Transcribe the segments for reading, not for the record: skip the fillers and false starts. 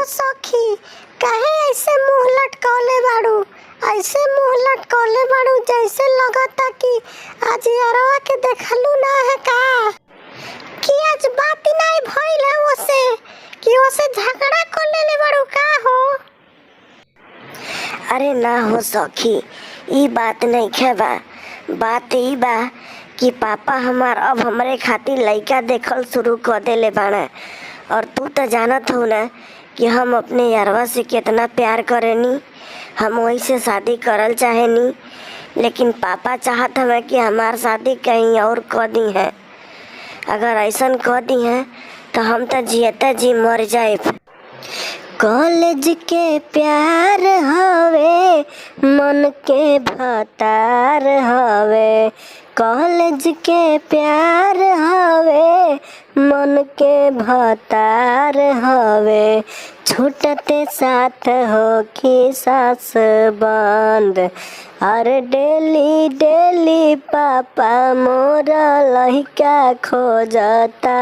सखी, काहे ऐसे मुंह लटकौले बाड़ू? ऐसे मुंह लटकौले बाड़ू जैसे लगता कि आज यारवा के देखलू ना है का? कि आज बात नहीं भइल है ओसे कि ओसे झगड़ा कर लेले बाड़ू का हो? अरे ना हो सखी, ई बात नहीं खेबा। बात ई बा कि पापा हमार अब हमरे खातिर लइका देखल शुरू कर देले बाड़े। और तू तो जानत हो ना कि हम अपने यारवा से कितना प्यार करेनी। हम वही से शादी करल चाहेनी, लेकिन पापा चाहत हमें कि हमार शादी कहीं और कर दी है। अगर ऐसन कर दी है तो हम तो जियते जी मर जाए। कॉलेज के प्यार हवे, मन के भतार हवे। कॉलेज के प्यार हवे, मन के भतार हवे। छूटते साथ हो कि सास बंद। अरे डेली डेली पापा मोरा लइका खोजता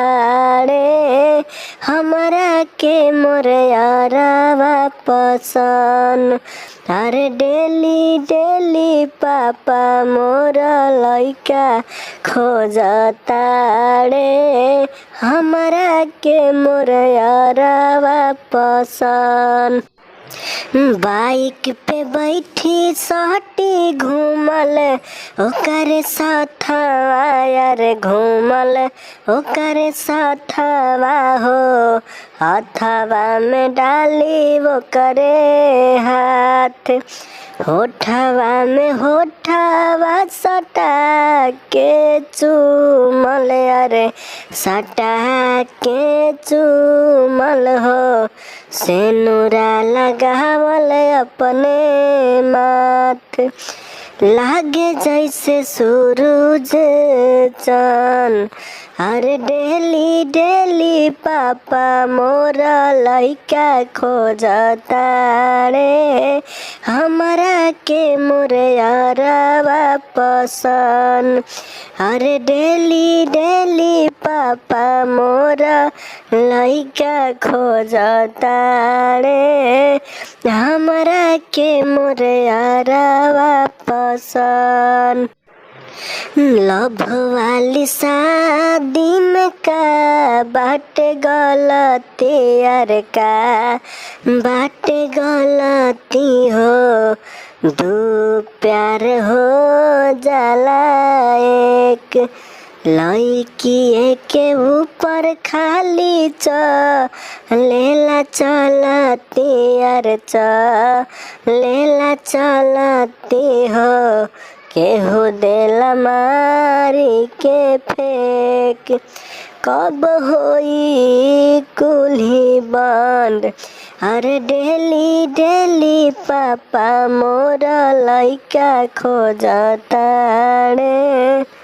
रे। हमरा के मोर यारवा पसंद। अरे डेली डेली पापा मोरा लइका खोजता रे। हमरा के मोर यारवा पसंद। बाइक पे बैठी सटी घूमल ओकर साथवा यार घूमल ओकर साथवा हो। हथवा में डाली वो करे हाथ, होठवा में होठवा सटा के चूमल अरे सटा के चूमल हो। सेनुरा लगावल अपने माथ, लागे जैसे सूरज चांद। अरे डेली डेली पापा मोरा लइका खोजता रे। हमरा के मोर यारवा पसंद। अरे डेली डेली पापा मोरा लइका खोजता रे। हमरा के मोर यारवा पसंद। लव वाली शादी में का बाटे गलती यार का बाटे गलती हो। दू प्यार हो जाला एक लइकी के ऊपर खाली लेला चलती यार लेला चलती हो। केहू देला मारी के फेंक, कब होई कुल्ही बंद। अरे डेली डेली पापा मोरा लइका खोजता रे।